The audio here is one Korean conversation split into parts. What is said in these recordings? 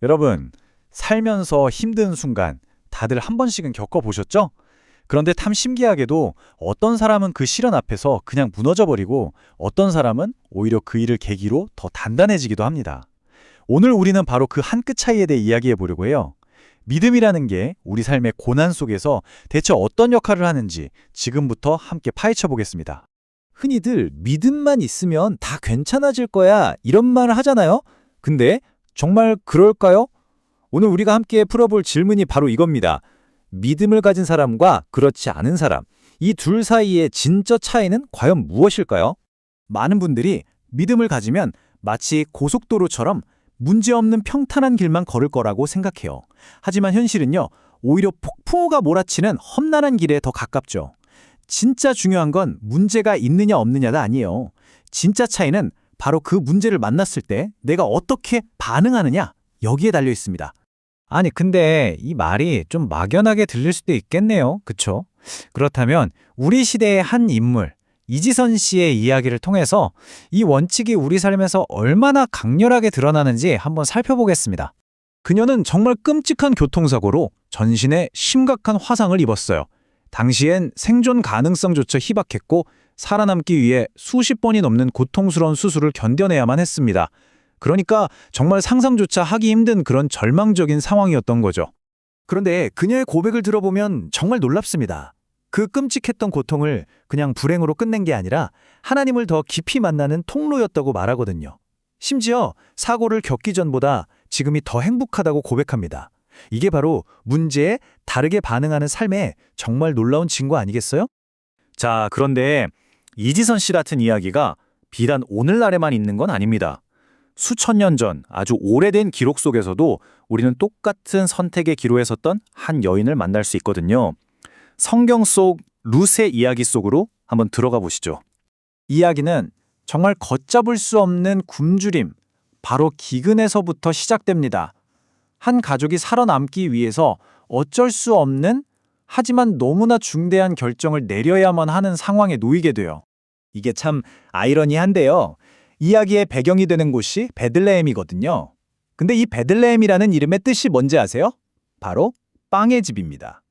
여러분, 살면서 힘든 순간 다들 한 번씩은 겪어보셨죠? 그런데 참 신기하게도 어떤 사람은 그 시련 앞에서 그냥 무너져버리고 어떤 사람은 오히려 그 일을 계기로 더 단단해지기도 합니다. 오늘 우리는 바로 그 한 끗 차이에 대해 이야기해 보려고 해요. 믿음이라는 게 우리 삶의 고난 속에서 대체 어떤 역할을 하는지 지금부터 함께 파헤쳐 보겠습니다. 흔히들 믿음만 있으면 다 괜찮아질 거야 이런 말을 하잖아요. 근데 정말 그럴까요? 오늘 우리가 함께 풀어볼 질문이 바로 이겁니다. 믿음을 가진 사람과 그렇지 않은 사람, 이 둘 사이의 진짜 차이는 과연 무엇일까요? 많은 분들이 믿음을 가지면 마치 고속도로처럼 문제없는 평탄한 길만 걸을 거라고 생각해요. 하지만 현실은요, 오히려 폭풍우가 몰아치는 험난한 길에 더 가깝죠. 진짜 중요한 건 문제가 있느냐 없느냐가 아니에요. 진짜 차이는 바로 그 문제를 만났을 때 내가 어떻게 반응하느냐, 여기에 달려 있습니다. 아니, 근데 이 말이 좀 막연하게 들릴 수도 있겠네요. 그쵸? 그렇다면 우리 시대의 한 인물, 이지선 씨의 이야기를 통해서 이 원칙이 우리 삶에서 얼마나 강렬하게 드러나는지 한번 살펴보겠습니다. 그녀는 정말 끔찍한 교통사고로 전신에 심각한 화상을 입었어요. 당시엔 생존 가능성조차 희박했고 살아남기 위해 수십 번이 넘는 고통스러운 수술을 견뎌내야만 했습니다. 그러니까 정말 상상조차 하기 힘든 그런 절망적인 상황이었던 거죠. 그런데 그녀의 고백을 들어보면 정말 놀랍습니다. 그 끔찍했던 고통을 그냥 불행으로 끝낸 게 아니라 하나님을 더 깊이 만나는 통로였다고 말하거든요. 심지어 사고를 겪기 전보다 지금이 더 행복하다고 고백합니다. 이게 바로 문제에 다르게 반응하는 삶의 정말 놀라운 증거 아니겠어요? 자, 그런데 이지선 씨 같은 이야기가 비단 오늘날에만 있는 건 아닙니다. 수천 년 전 아주 오래된 기록 속에서도 우리는 똑같은 선택의 기로에 섰던 한 여인을 만날 수 있거든요. 성경 속 룻의 이야기 속으로 한번 들어가 보시죠. 이야기는 정말 걷잡을 수 없는 굶주림, 바로 기근에서부터 시작됩니다. 한 가족이 살아남기 위해서 어쩔 수 없는 하지만 너무나 중대한 결정을 내려야만 하는 상황에 놓이게 돼요. 이게 참 아이러니한데요. 이야기의 배경이 되는 곳이 베들레헴이거든요. 근데 이 베들레헴이라는 이름의 뜻이 뭔지 아세요? 바로 빵의 집입니다.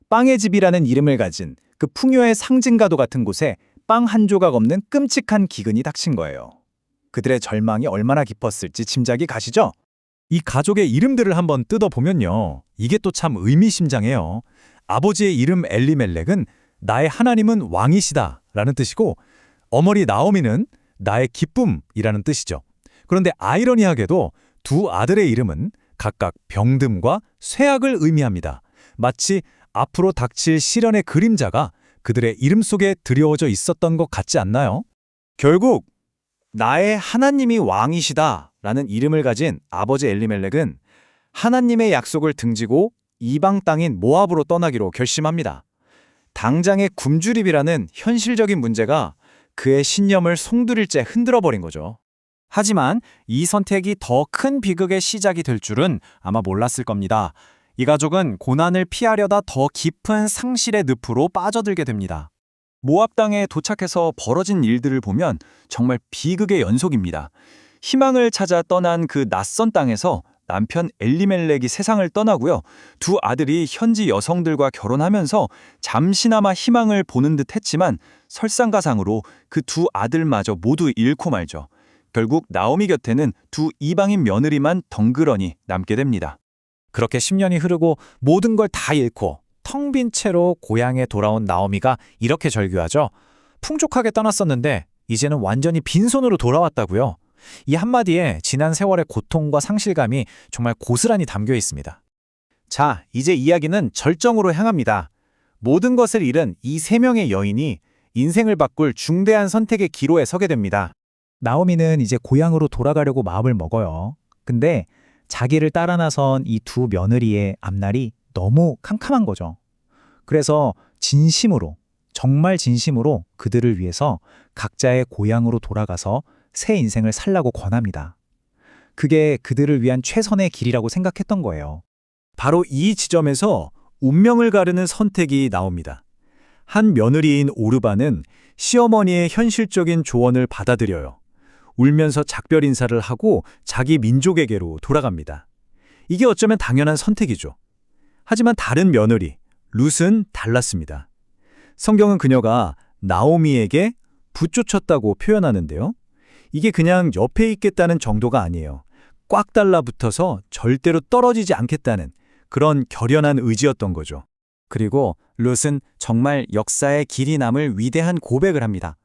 빵의 집이라는 이름을 가진 그 풍요의 상징과도 같은 곳에 빵 한 조각 없는 끔찍한 기근이 닥친 거예요. 그들의 절망이 얼마나 깊었을지 짐작이 가시죠? 이 가족의 이름들을 한번 뜯어보면요. 이게 또 참 의미심장해요. 아버지의 이름 엘리멜렉은 나의 하나님은 왕이시다 라는 뜻이고 어머니 나오미는 나의 기쁨이라는 뜻이죠. 그런데 아이러니하게도 두 아들의 이름은 각각 병듦과 쇠약을 의미합니다. 마치 앞으로 닥칠 시련의 그림자가 그들의 이름 속에 드리워져 있었던 것 같지 않나요? 결국 나의 하나님이 왕이시다 라는 이름을 가진 아버지 엘리멜렉은 하나님의 약속을 등지고 이방 땅인 모압으로 떠나기로 결심합니다. 당장의 굶주림이라는 현실적인 문제가 그의 신념을 송두릴째 흔들어버린 거죠. 하지만 이 선택이 더 큰 비극의 시작이 될 줄은 아마 몰랐을 겁니다. 이 가족은 고난을 피하려다 더 깊은 상실의 늪으로 빠져들게 됩니다. 모압 땅에 도착해서 벌어진 일들을 보면 정말 비극의 연속입니다. 희망을 찾아 떠난 그 낯선 땅에서 남편 엘리멜렉이 세상을 떠나고요. 두 아들이 현지 여성들과 결혼하면서 잠시나마 희망을 보는 듯 했지만 설상가상으로 그 두 아들마저 모두 잃고 말죠. 결국 나오미 곁에는 두 이방인 며느리만 덩그러니 남게 됩니다. 그렇게 10년이 흐르고 모든 걸 다 잃고 텅 빈 채로 고향에 돌아온 나오미가 이렇게 절규하죠. 풍족하게 떠났었는데 이제는 완전히 빈손으로 돌아왔다고요. 이 한마디에 지난 세월의 고통과 상실감이 정말 고스란히 담겨 있습니다. 자, 이제 이야기는 절정으로 향합니다. 모든 것을 잃은 이 세 명의 여인이 인생을 바꿀 중대한 선택의 기로에 서게 됩니다. 나오미는 이제 고향으로 돌아가려고 마음을 먹어요. 근데 자기를 따라 나선 이 두 며느리의 앞날이 너무 캄캄한 거죠. 그래서 진심으로, 정말 진심으로 그들을 위해서 각자의 고향으로 돌아가서 새 인생을 살라고 권합니다. 그게 그들을 위한 최선의 길이라고 생각했던 거예요. 바로 이 지점에서 운명을 가르는 선택이 나옵니다. 한 며느리인 오르바는 시어머니의 현실적인 조언을 받아들여요. 울면서 작별 인사를 하고 자기 민족에게로 돌아갑니다. 이게 어쩌면 당연한 선택이죠. 하지만 다른 며느리, 룻은 달랐습니다. 성경은 그녀가 나오미에게 붙쫓았다고 표현하는데요. 이게 그냥 옆에 있겠다는 정도가 아니에요. 꽉 달라붙어서 절대로 떨어지지 않겠다는 그런 결연한 의지였던 거죠. 그리고 룻은 정말 역사에 길이 남을 위대한 고백을 합니다.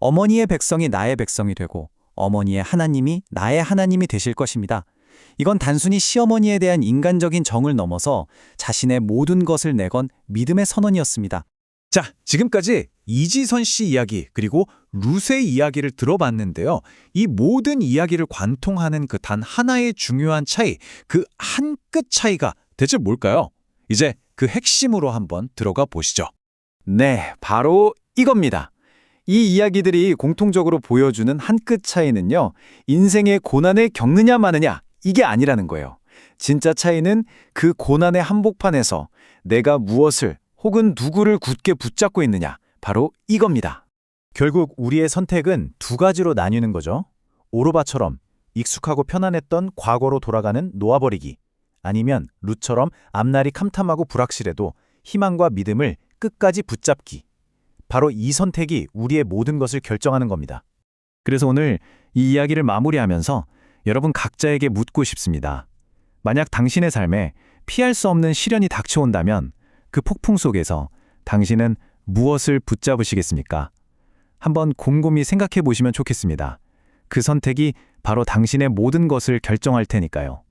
어머니의 백성이 나의 백성이 되고 어머니의 하나님이 나의 하나님이 되실 것입니다. 이건 단순히 시어머니에 대한 인간적인 정을 넘어서 자신의 모든 것을 내건 믿음의 선언이었습니다. 자, 지금까지 이지선 씨 이야기 그리고 룻의 이야기를 들어봤는데요. 이 모든 이야기를 관통하는 그 단 하나의 중요한 차이, 그 한 끗 차이가 대체 뭘까요? 이제 그 핵심으로 한번 들어가 보시죠. 네, 바로 이겁니다. 이 이야기들이 공통적으로 보여주는 한 끗 차이는요, 인생의 고난을 겪느냐 마느냐 이게 아니라는 거예요. 진짜 차이는 그 고난의 한복판에서 내가 무엇을 혹은 누구를 굳게 붙잡고 있느냐, 바로 이겁니다. 결국 우리의 선택은 두 가지로 나뉘는 거죠. 오르바처럼 익숙하고 편안했던 과거로 돌아가는 놓아버리기, 아니면 룻처럼 앞날이 캄캄하고 불확실해도 희망과 믿음을 끝까지 붙잡기. 바로 이 선택이 우리의 모든 것을 결정하는 겁니다. 그래서 오늘 이 이야기를 마무리하면서 여러분 각자에게 묻고 싶습니다. 만약 당신의 삶에 피할 수 없는 시련이 닥쳐온다면 그 폭풍 속에서 당신은 무엇을 붙잡으시겠습니까? 한번 곰곰이 생각해 보시면 좋겠습니다. 그 선택이 바로 당신의 모든 것을 결정할 테니까요.